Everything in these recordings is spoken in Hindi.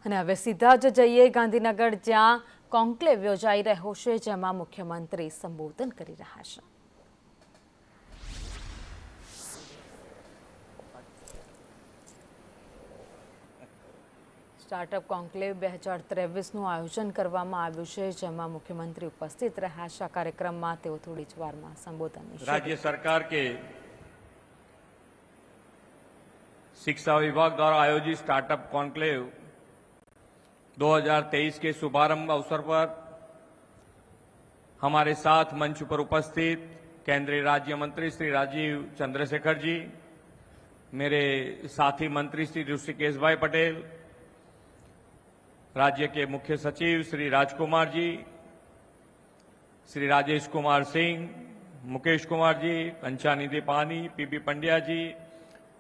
અને હવે સીધા જ જઈએ ગાંધીનગર, જ્યાં કોન્ક્લેવ યોજાઈ રહ્યો છે, જેમાં મુખ્યમંત્રી સંબોધન કરી રહ્યા છે. સ્ટાર્ટઅપ કોન્ક્લેવ 2023નું આયોજન કરવામાં આવ્યું છે, જેમાં મુખ્યમંત્રી ઉપસ્થિત રહ્યા છે. આ કાર્યક્રમમાં તેઓ થોડી જ વારમાં સંબોધન राज्य सरकार के शिक्षा विभाग द्वारा आयोजित स्टार्टअप कॉन्क्लेव 2023 के शुभारंभ अवसर पर हमारे साथ मंच पर उपस्थित केंद्रीय राज्य मंत्री श्री राजीव चंद्रशेखर जी, मेरे साथी मंत्री श्री ऋषिकेश भाई पटेल, राज्य के मुख्य सचिव श्री राजकुमार जी, श्री राजेश कुमार सिंह, मुकेश कुमार जी, कंचानिधि पानी, पीपी पंड्या जी,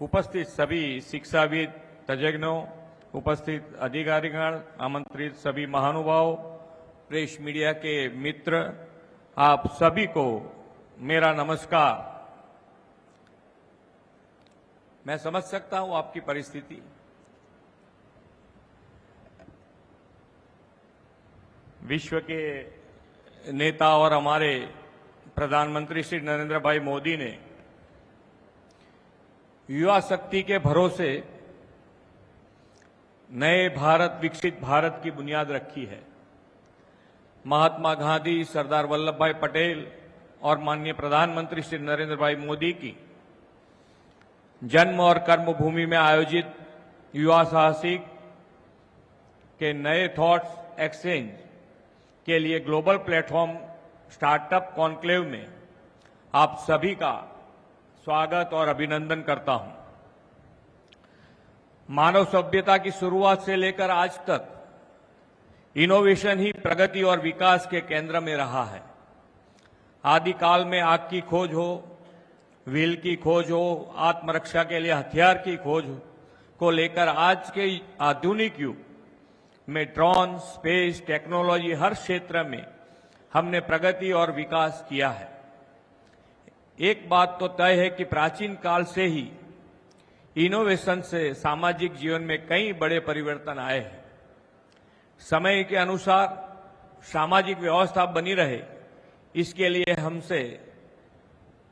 उपस्थित सभी शिक्षाविद, तज्ञों, उपस्थित अधिकारीगण, आमंत्रित सभी महानुभाव, प्रेस मीडिया के मित्र, आप सभी को मेरा नमस्कार। मैं समझ सकता हूं आपकी परिस्थिति। विश्व के नेता और हमारे प्रधानमंत्री श्री नरेंद्र भाई मोदी ने युवा शक्ति के भरोसे नए भारत, विकसित भारत की बुनियाद रखी है। महात्मा गांधी, सरदार वल्लभ भाई पटेल और माननीय प्रधानमंत्री श्री नरेंद्र भाई मोदी की जन्म और कर्मभूमि में आयोजित युवा साहसिक के नए थॉट्स एक्सचेंज के लिए ग्लोबल प्लेटफॉर्म स्टार्टअप कॉन्क्लेव में आप सभी का स्वागत और अभिनंदन करता हूं। मानव सभ्यता की शुरुआत से लेकर आज तक इनोवेशन ही प्रगति और विकास के केंद्र में रहा है। आदिकाल में आग की खोज हो, व्हील की खोज हो, आत्मरक्षा के लिए हथियार की खोज को लेकर आज के आधुनिक युग में ड्रोन, स्पेस, टेक्नोलॉजी, हर क्षेत्र में हमने प्रगति और विकास किया है। एक बात तो तय है कि प्राचीन काल से ही इनोवेशन से सामाजिक जीवन में कई बड़े परिवर्तन आए हैं। समय के अनुसार सामाजिक व्यवस्था बनी रहे, इसके लिए हमसे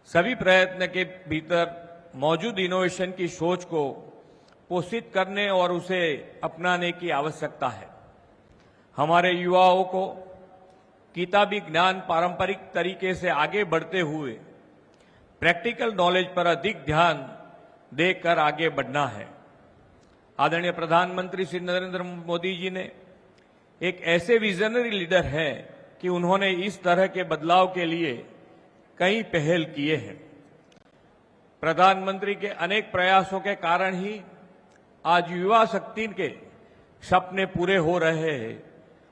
सभी प्रयत्न के भीतर मौजूद इनोवेशन की सोच को पोषित करने और उसे अपनाने की आवश्यकता है। हमारे युवाओं को किताबी ज्ञान पारंपरिक तरीके से आगे बढ़ते हुए प्रैक्टिकल नॉलेज पर अधिक ध्यान देकर आगे बढ़ना है। आदरणीय प्रधानमंत्री श्री नरेंद्र मोदी जी ने एक ऐसे विजनरी लीडर हैं कि उन्होंने इस तरह के बदलाव के लिए कई पहल किए हैं। प्रधानमंत्री के अनेक प्रयासों के कारण ही आज युवा शक्ति के सपने पूरे हो रहे हैं।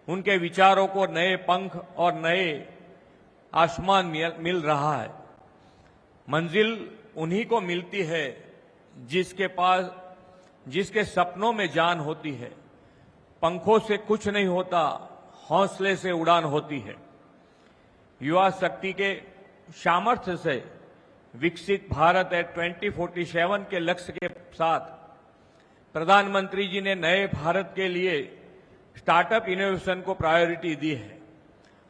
उनके विचारों को नए पंख और नए आसमान मिल रहा है। मंजिल उन्हीं को मिलती है जिसके सपनों में जान होती है। पंखों से कुछ नहीं होता, हौसले से उड़ान होती है। युवा शक्ति के सामर्थ्य से विकसित भारत 2047 के लक्ष्य के साथ प्रधानमंत्री जी ने नए भारत के लिए स्टार्टअप इनोवेशन को प्रायोरिटी दी है।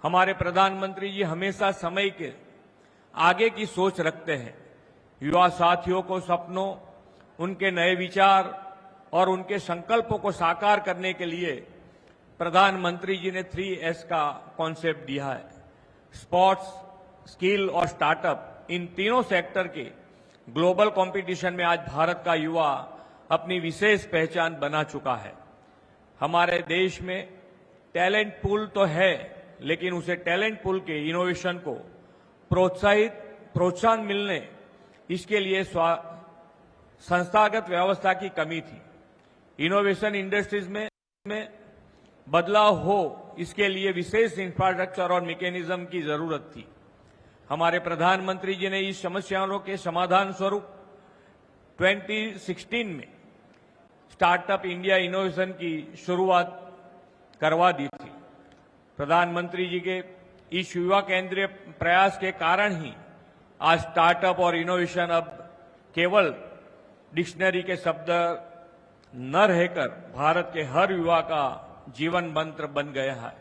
हमारे प्रधानमंत्री जी हमेशा समय के आगे की सोच रखते हैं। युवा साथियों को सपनों, उनके नए विचार और उनके संकल्पों को साकार करने के लिए प्रधानमंत्री जी ने 3S का कॉन्सेप्ट दिया है। स्पोर्ट्स, स्किल और स्टार्टअप, इन तीनों सेक्टर के ग्लोबल कंपटीशन में आज भारत का युवा अपनी विशेष पहचान बना चुका है। हमारे देश में टैलेंट पूल तो है, लेकिन उसे टैलेंट पूल के इनोवेशन को प्रोत्साहन मिलने, इसके लिए संस्थागत व्यवस्था की कमी थी। इनोवेशन इंडस्ट्रीज में बदलाव हो, इसके लिए विशेष इंफ्रास्ट्रक्चर और मैकेनिज्म की जरूरत थी। हमारे प्रधानमंत्री जी ने इस समस्याओं के समाधान स्वरूप 2016 में स्टार्टअप इंडिया इनोवेशन की शुरुआत करवा दी थी। प्रधानमंत्री जी के इस युवा केंद्रीय प्रयास के कारण ही आज स्टार्टअप और इनोवेशन अब केवल डिक्शनरी के शब्द न रहकर भारत के हर युवा का जीवन मंत्र बन गया है।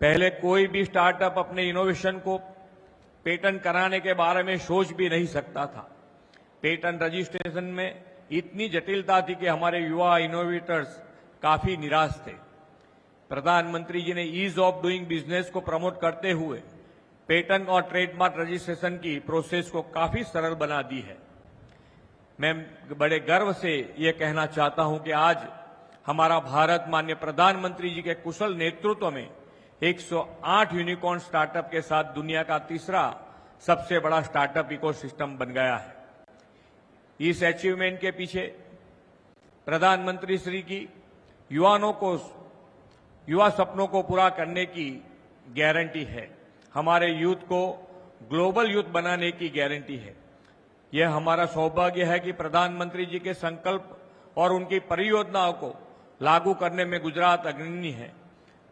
पहले कोई भी स्टार्टअप अपने इनोवेशन को पेटेंट कराने के बारे में सोच भी नहीं सकता था। पेटेंट रजिस्ट्रेशन में इतनी जटिलता थी कि हमारे युवा इनोवेटर्स काफी निराश थे। प्रधानमंत्री जी ने ईज ऑफ डूइंग बिजनेस को प्रमोट करते हुए पेटेंट और ट्रेडमार्क रजिस्ट्रेशन की प्रोसेस को काफी सरल बना दी है। मैं बड़े गर्व से ये कहना चाहता हूं कि आज हमारा भारत माननीय प्रधानमंत्री जी के कुशल नेतृत्व में 108 यूनिकॉर्न स्टार्टअप के साथ दुनिया का तीसरा सबसे बड़ा स्टार्टअप इकोसिस्टम बन गया है। इस अचीवमेंट के पीछे प्रधानमंत्री श्री की युवा सपनों को पूरा करने की गारंटी है। हमारे यूथ को ग्लोबल यूथ बनाने की गारंटी है। यह हमारा सौभाग्य है कि प्रधानमंत्री जी के संकल्प और उनकी परियोजनाओं को लागू करने में गुजरात अग्रणी है।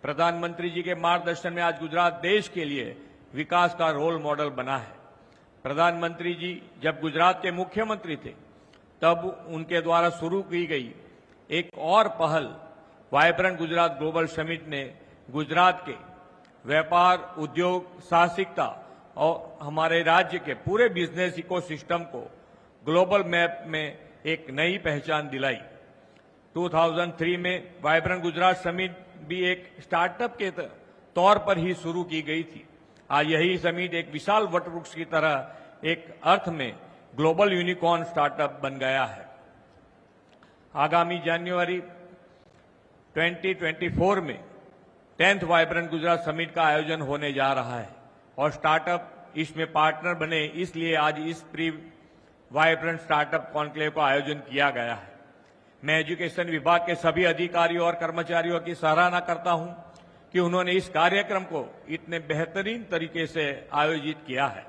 प्रधानमंत्री जी के मार्गदर्शन में आज गुजरात देश के लिए विकास का रोल मॉडल बना है। प्रधानमंत्री जी जब गुजरात के मुख्यमंत्री थे तब उनके द्वारा शुरू की गई एक और पहल वाइब्रेंट गुजरात ग्लोबल समिट ने गुजरात के व्यापार, उद्योग, साहसिकता और हमारे राज्य के पूरे बिजनेस इकोसिस्टम को ग्लोबल मैप में एक नई पहचान दिलाई। 2003 में वाइब्रेंट गुजरात समिट भी एक स्टार्टअप के तौर पर ही शुरू की गई थी। आज यही समिट एक विशाल वटवृक्ष की तरह एक अर्थ में ग्लोबल यूनिकॉर्न स्टार्टअप बन गया है। आगामी जनवरी 2024 में 10th वाइब्रेंट गुजरात समिट का आयोजन होने जा रहा है और स्टार्टअप इसमें पार्टनर बने, इसलिए आज इस प्री वाइब्रेंट स्टार्टअप कॉन्क्लेव का आयोजन किया गया है। मैं एजुकेशन विभाग के सभी अधिकारियों और कर्मचारियों की सराहना करता हूं कि उन्होंने इस कार्यक्रम को इतने बेहतरीन तरीके से आयोजित किया है।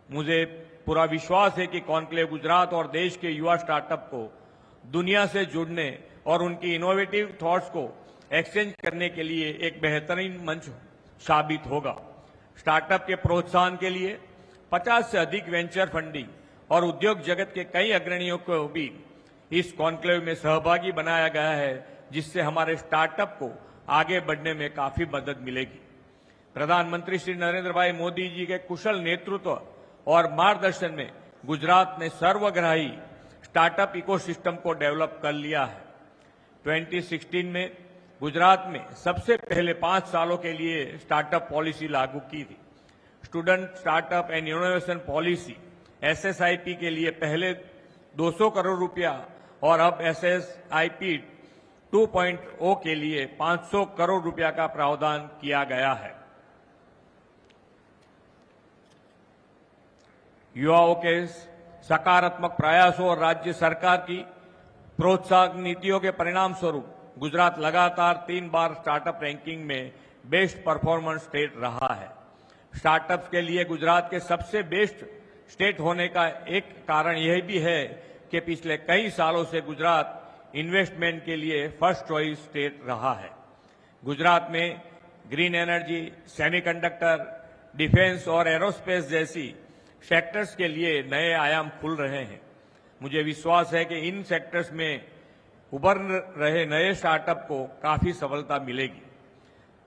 मुझे पूरा विश्वास है कि कॉन्क्लेव गुजरात और देश के युवा स्टार्टअप को दुनिया से जुड़ने और उनकी इनोवेटिव थॉट्स को एक्सचेंज करने के लिए एक बेहतरीन मंच साबित होगा। स्टार्टअप के प्रोत्साहन के लिए 50 से अधिक वेंचर फंडिंग और उद्योग जगत के कई अग्रणियों को भी इस कॉन्क्लेव में सहभागी बनाया गया है, जिससे हमारे स्टार्टअप को आगे बढ़ने में काफी मदद मिलेगी। प्रधानमंत्री श्री नरेंद्र भाई मोदी जी के कुशल नेतृत्व और मार्गदर्शन में गुजरात ने सर्वग्राही स्टार्टअप इकोसिस्टम को डेवलप कर लिया है। 2016 में गुजरात में सबसे पहले 5 सालों के लिए स्टार्टअप पॉलिसी लागू की थी। Student startup and innovation policy SSIP के लिए पहले 200 करोड़ रुपया और अब SSIP 2.0 के लिए 500 करोड़ रुपया का प्रावधान किया गया है। युवाओं के सकारात्मक प्रयासों और राज्य सरकार की प्रोत्साहन नीतियों के परिणाम स्वरूप गुजरात लगातार 3 बार स्टार्टअप रैंकिंग में बेस्ट परफॉर्मेंस स्टेट रहा है। स्टार्टअप्स के लिए गुजरात के सबसे बेस्ट स्टेट होने का एक कारण यह भी है कि पिछले कई सालों से गुजरात इन्वेस्टमेंट के लिए फर्स्ट चॉइस स्टेट रहा है। गुजरात में ग्रीन एनर्जी, सेमीकंडक्टर, डिफेंस और एरोस्पेस जैसी सेक्टर्स के लिए नए आयाम खुल रहे हैं। मुझे विश्वास है कि इन सेक्टर्स में उभर रहे नए स्टार्टअप को काफी सफलता मिलेगी।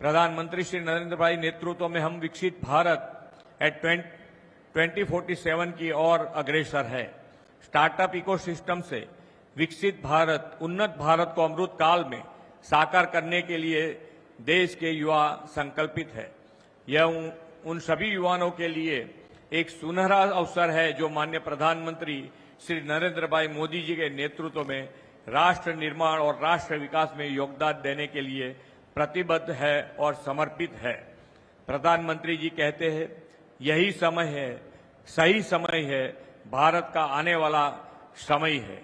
प्रधानमंत्री श्री नरेंद्र भाई नेतृत्व में हम विकसित भारत एट 2047 की ओर अग्रसर है। स्टार्टअप इकोसिस्टम से विकसित भारत, उन्नत भारत को अमृत काल में साकार करने के लिए देश के युवा संकल्पित है। यह उन सभी युवाओं के लिए एक सुनहरा अवसर है जो माननीय प्रधानमंत्री श्री नरेंद्र भाई मोदी जी के नेतृत्व में राष्ट्र निर्माण और राष्ट्र विकास में योगदान देने के लिए प्रतिबद्ध है और समर्पित है। प्रधानमंत्री जी कहते हैं, यही समय है, सही समय है, भारत का आने वाला समय है।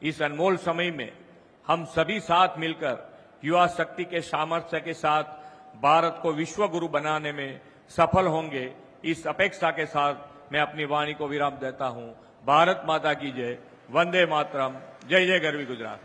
इस अनमोल समय में हम सभी साथ मिलकर युवा शक्ति के सामर्थ्य के साथ भारत को विश्व गुरु बनाने में सफल होंगे। इस अपेक्षा के साथ मैं अपनी वाणी को विराम देता हूं। भारत माता की जय। वंदे मातरम। जय जय गरवी गुजरात।